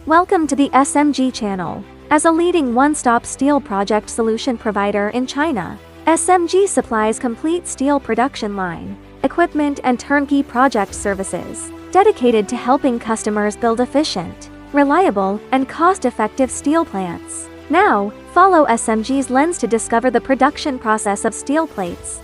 Welcome to the SMG channel. As a leading one-stop steel project solution provider in China, SMG supplies complete steel production line, equipment and turnkey project services, dedicated to helping customers build efficient, reliable, and cost-effective steel plants. Now, follow SMG's lens to discover the production process of steel plates.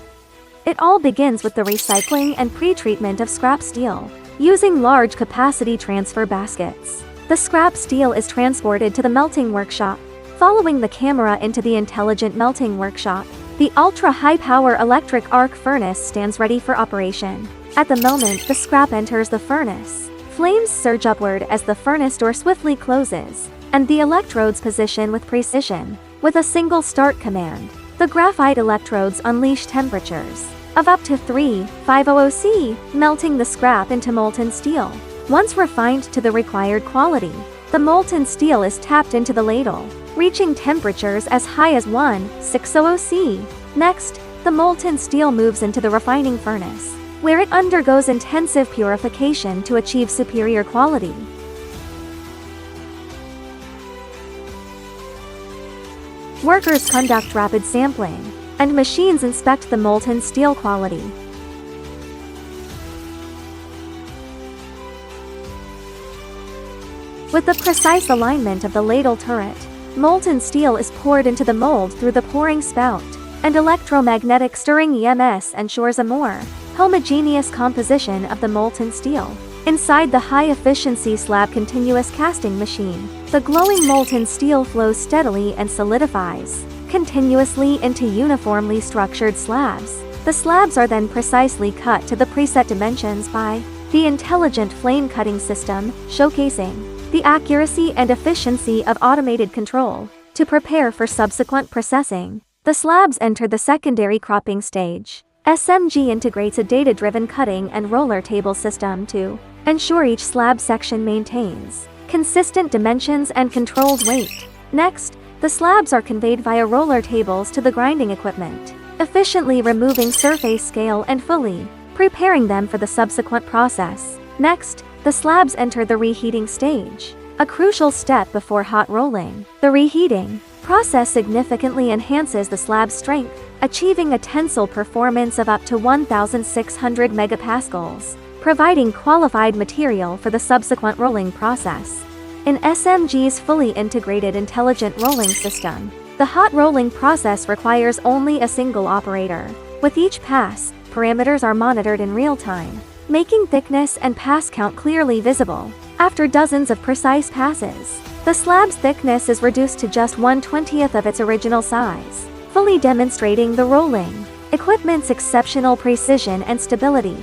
It all begins with the recycling and pre-treatment of scrap steel, using large capacity transfer baskets. The scrap steel is transported to the melting workshop. Following the camera into the intelligent melting workshop, the ultra-high-power electric arc furnace stands ready for operation. At the moment the scrap enters the furnace, flames surge upward as the furnace door swiftly closes, and the electrodes position with precision. With a single start command, the graphite electrodes unleash temperatures of up to 3,500 C, melting the scrap into molten steel. Once refined to the required quality, the molten steel is tapped into the ladle, reaching temperatures as high as 1,600 C. Next, the molten steel moves into the refining furnace, where it undergoes intensive purification to achieve superior quality. Workers conduct rapid sampling, and machines inspect the molten steel quality. With the precise alignment of the ladle turret, molten steel is poured into the mold through the pouring spout, and electromagnetic stirring EMS ensures a more homogeneous composition of the molten steel. Inside the high-efficiency slab continuous casting machine, the glowing molten steel flows steadily and solidifies continuously into uniformly structured slabs. The slabs are then precisely cut to the preset dimensions by the intelligent flame cutting system, showcasing the accuracy and efficiency of automated control. To prepare for subsequent processing, the slabs enter the secondary cropping stage. SMG integrates a data-driven cutting and roller table system to ensure each slab section maintains consistent dimensions and controlled weight. Next, the slabs are conveyed via roller tables to the grinding equipment, efficiently removing surface scale and fully preparing them for the subsequent process. Next, the slabs enter the reheating stage, a crucial step before hot rolling. The reheating process significantly enhances the slab's strength, achieving a tensile performance of up to 1,600 megapascals, providing qualified material for the subsequent rolling process. In SMG's fully integrated intelligent rolling system, the hot rolling process requires only a single operator. With each pass, parameters are monitored in real time, making thickness and pass count clearly visible. After dozens of precise passes, the slab's thickness is reduced to just 1/20th of its original size, fully demonstrating the rolling equipment's exceptional precision and stability.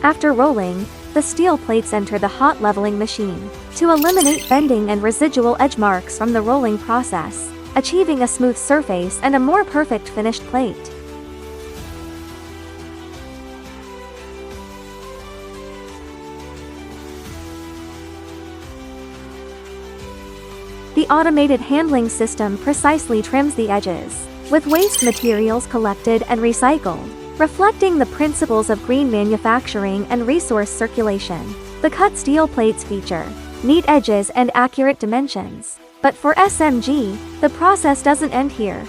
After rolling, the steel plates enter the hot leveling machine to eliminate bending and residual edge marks from the rolling process, achieving a smooth surface and a more perfect finished plate. The automated handling system precisely trims the edges, with waste materials collected and recycled, reflecting the principles of green manufacturing and resource circulation. The cut steel plates feature neat edges and accurate dimensions. But for SMG, the process doesn't end here.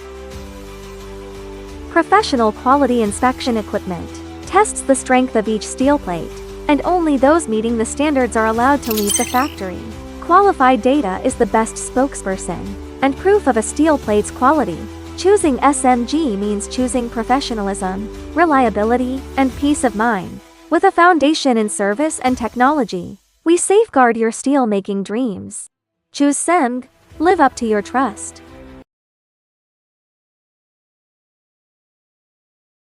Professional quality inspection equipment tests the strength of each steel plate, and only those meeting the standards are allowed to leave the factory. Qualified data is the best spokesperson and proof of a steel plate's quality. Choosing SMG means choosing professionalism, reliability, and peace of mind. With a foundation in service and technology, we safeguard your steel-making dreams. Choose SMG, live up to your trust.